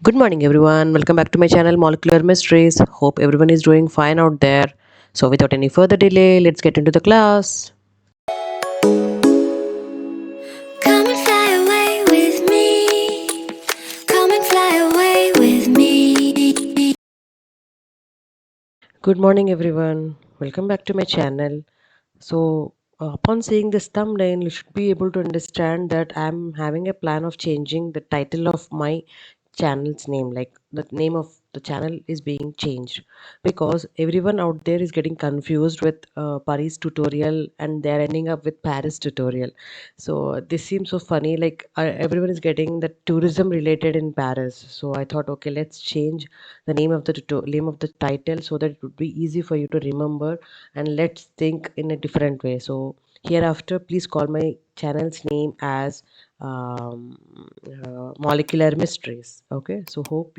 Good morning, everyone. Welcome back to my channel, Molecular Mysteries. Hope everyone is doing fine out there. So, without any further delay, let's get into the class. Come and fly away with me. Come and fly away with me. Good morning, everyone. Welcome back to my channel. Upon seeing this thumbnail, you should be able to understand that I'm having a plan of changing the title of my channel's name. Like the name of the channel is being changed because everyone out there is getting confused with Paris tutorial and they're ending up with Paris tutorial. So this seems so funny. Like everyone is getting the tourism related in Paris. So I thought, okay, let's change the name of the name of the title so that it would be easy for you to remember, and let's think in a different way. So hereafter, please call my channel's name as Molecular Mysteries. Okay, so hope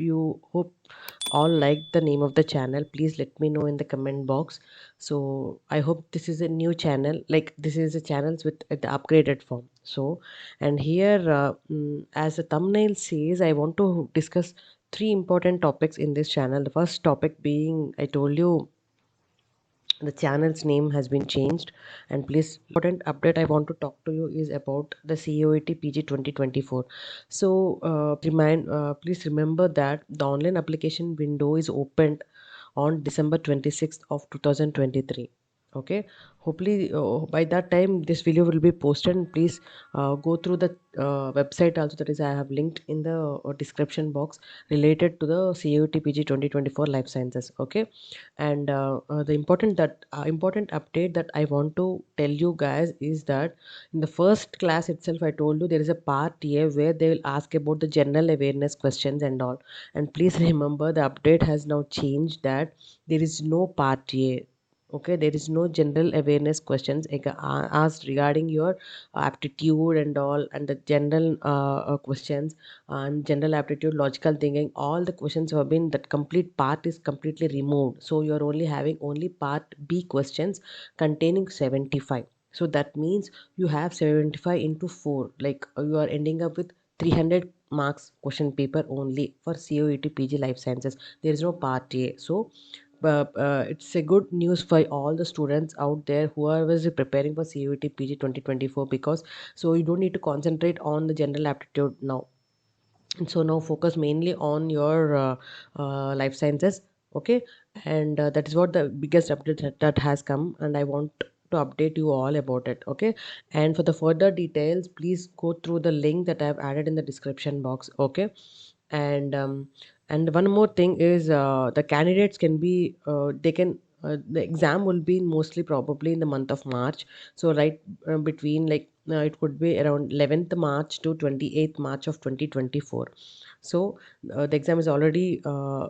all like the name of the channel. Please let me know in the comment box. So I hope this is a new channel, like this is a channels with the upgraded form. So, and here as the thumbnail says, I want to discuss three important topics in this channel. The first topic being, I told you the channel's name has been changed, and please, important update I want to talk to you is about the CUET PG 2024. So please remember that the online application window is opened on December 26th of 2023. Okay, hopefully by that time this video will be posted, and please go through the website also, that is I have linked in the description box, related to the CUET PG 2024 life sciences. Okay, and the important update that I want to tell you guys is that in the first class itself I told you there is a part A where they will ask about the general awareness questions and all. And please remember, the update has now changed that there is no part A. Okay, there is no general awareness questions asked regarding your aptitude and all, and the general questions and general aptitude, logical thinking. All the questions have been, that complete part is completely removed, so you are only having only part B questions containing 75. So that means you have 75 into 4, like you are ending up with 300 marks question paper only for COET PG Life Sciences. There is no part A. So it's a good news for all the students out there who are was preparing for CUET PG 2024, because so you don't need to concentrate on the general aptitude now. So now focus mainly on your life sciences. Okay, and that is what the biggest update that has come, and I want to update you all about it. Okay, and for the further details, please go through the link that I have added in the description box. Okay, and one more thing is, the candidates can be they can the exam will be mostly probably in the month of March. So right between, like it could be around 11th March to 28th March of 2024. So the exam is already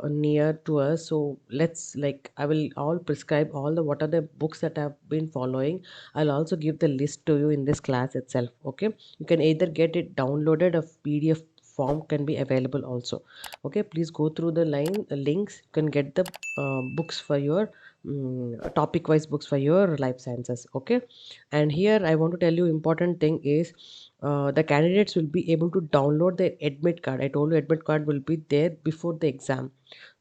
near to us. So let's, like, I will all prescribe all the what are the books that I've been following. I'll also give the list to you in this class itself. Okay, you can either get it downloaded, a PDF form can be available also. Okay, please go through the links. You can get the books for your topic wise books for your life sciences. Okay, and here I want to tell you important thing is, the candidates will be able to download their admit card. I told you admit card will be there before the exam,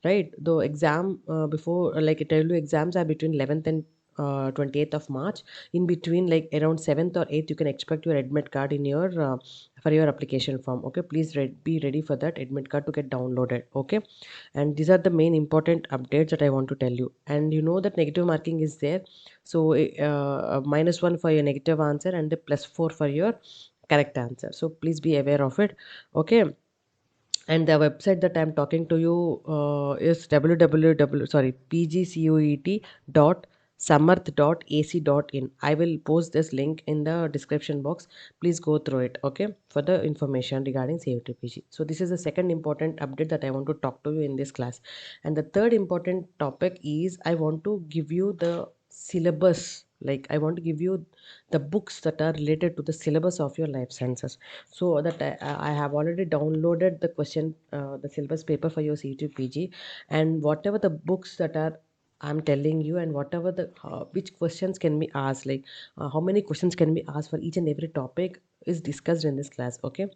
right? The exam before, like I tell you, exams are between 11th and 28th of March. In between, like around 7th or 8th, you can expect your admit card in your for your application form. Okay, please be ready for that admit card to get downloaded. Okay, and these are the main important updates that I want to tell you. And you know that negative marking is there. So -1 for your negative answer and the +4 for your correct answer. So please be aware of it. Okay, and the website that I'm talking to you is www, sorry, pgcoet dot samarth.ac.in. I will post this link in the description box. Please go through it, okay, for the information regarding CUET. So this is the second important update that I want to talk to you in this class. And the third important topic is, I want to give you the syllabus. Like I want to give you the books that are related to the syllabus of your life sciences. So that I have already downloaded the the syllabus paper for your CUET, and whatever the books that are I'm telling you, and whatever the which questions can be asked, like how many questions can be asked for each and every topic. is discussed in this class. Okay,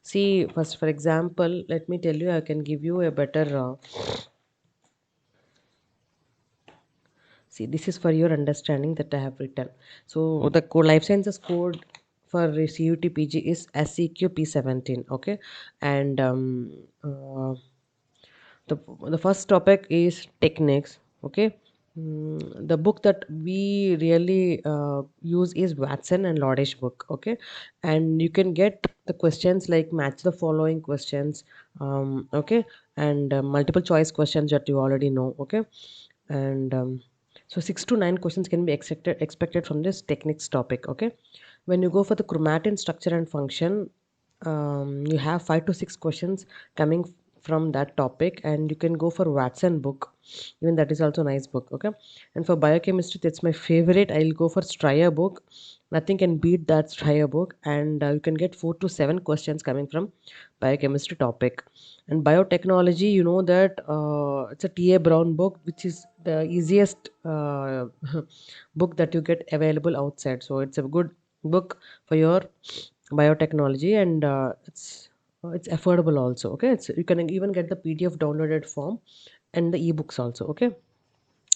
see, first, for example, let me tell you, I can give you a better see, this is for your understanding that I have written. So the life sciences code for CUT PG is SEQ P17. And uh, the the first topic is techniques. Okay. The book that we really use is Watson and LODISH book. Okay, and you can get the questions like match the following questions. Okay, and multiple choice questions that you already know. Okay, and so 6 to 9 questions can be expected from this techniques topic. Okay, when you go for the chromatin structure and function, you have 5 to 6 questions coming from that topic, and you can go for Watson book. Even that is also a nice book. Okay, and for biochemistry, that's my favorite. I'll go for STRYER book. Nothing can beat that STRYER book, and you can get 4 to 7 questions coming from biochemistry topic. And biotechnology, you know that it's a TA Brown book, which is the easiest book that you get available outside. So it's a good book for your biotechnology, and it's affordable also. Okay, it's, you can even get the PDF downloaded form and the ebooks also. Okay,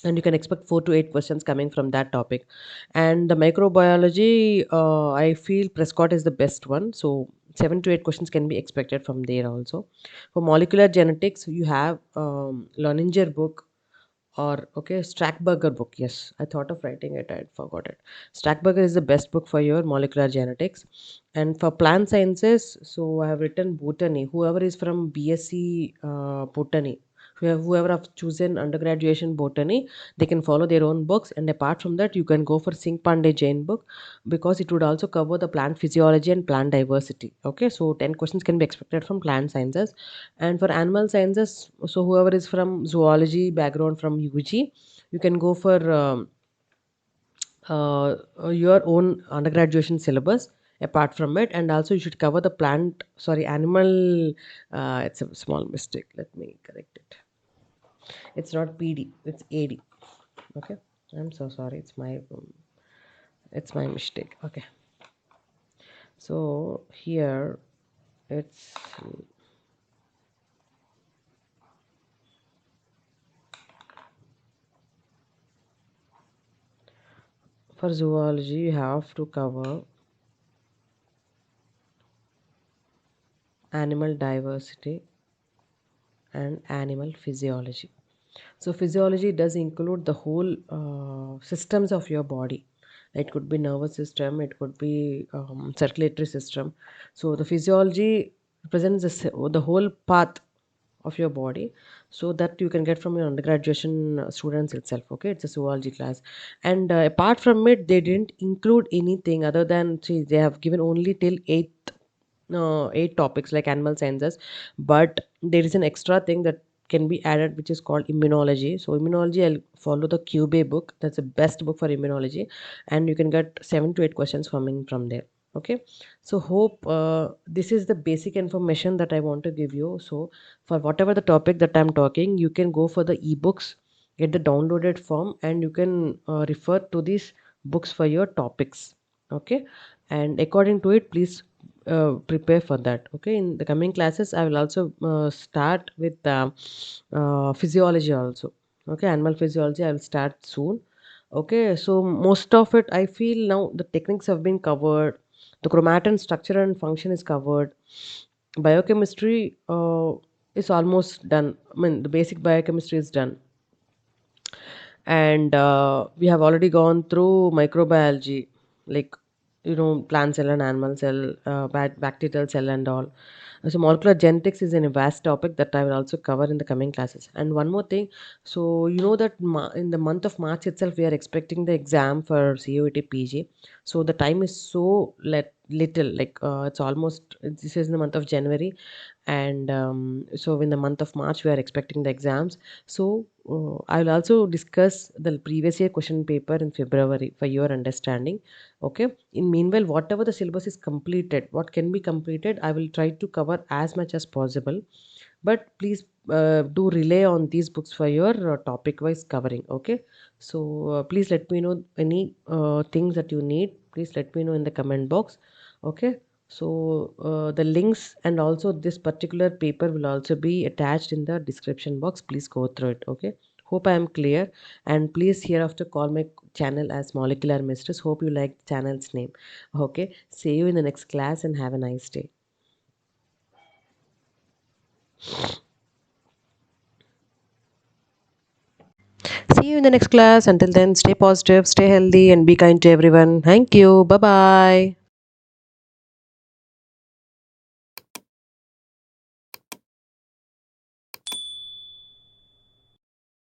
and you can expect 4 to 8 questions coming from that topic. And the microbiology, I feel Prescott is the best one. So 7 to 8 questions can be expected from there also. For molecular genetics, you have Loninger book, or okay, Strackberger book. Yes, I thought of writing it, I forgot it. Strackberger is the best book for your molecular genetics. And for plant sciences, so I have written botany. Whoever is from BSc botany, whoever have chosen undergraduation botany, they can follow their own books. And apart from that, you can go for SINGH Pandey JAIN book, because it would also cover the plant physiology and plant diversity. Okay, so 10 questions can be expected from plant sciences. And for animal sciences, so whoever is from zoology background from UG, you can go for your own undergraduation syllabus apart from it. And also you should cover the plant, sorry, animal, it's a small mistake, let me correct it. It's not PD, it's AD. Okay, I'm so sorry, it's my mistake. Okay, so here it's for zoology, you have to cover animal diversity and animal physiology. So physiology does include the whole systems of your body. It could be nervous system, it could be circulatory system. So the physiology represents the whole path of your body, so that you can get from your undergraduation students itself. Okay, it's a zoology class. And apart from it, they didn't include anything other than, see, they have given only till 8th, 8 topics like animal sciences. But there is an extra thing that can be added, which is called immunology. So immunology, I'll follow the Cube book. That's the best book for immunology, and you can get 7 to 8 questions coming from there. Okay, so hope this is the basic information that I want to give you. So for whatever the topic that I'm talking, you can go for the ebooks, get the downloaded form, and you can refer to these books for your topics. Okay, and according to it, please prepare for that. Okay, in the coming classes, I will also start with physiology also. Okay, animal physiology, I will start soon. Okay, so most of it, I feel now the techniques have been covered, the chromatin structure and function is covered. Biochemistry is almost done. I mean, the basic biochemistry is done. And we have already gone through microbiology, like, plant cell and animal cell, bacterial cell and all. So molecular genetics is a vast topic that I will also cover in the coming classes. And one more thing, so you know that in the month of March itself, we are expecting the exam for CUET PG. So the time is so little, like it's almost, this is in the month of January. And so in the month of March, we are expecting the exams. So I will also discuss the previous year question paper in February for your understanding. Okay, in meanwhile, whatever the syllabus is completed, what can be completed, I will try to cover as much as possible. But please do rely on these books for your topic wise covering. Okay, so please let me know any things that you need. Please let me know in the comment box. Okay, So the links and also this particular paper will also be attached in the description box. Please go through it. Okay. Hope I am clear. And please hereafter call my channel as Molecular Mistress. Hope you like the channel's name. Okay. See you in the next class and have a nice day. See you in the next class. Until then, stay positive, stay healthy, and be kind to everyone. Thank you. Bye bye.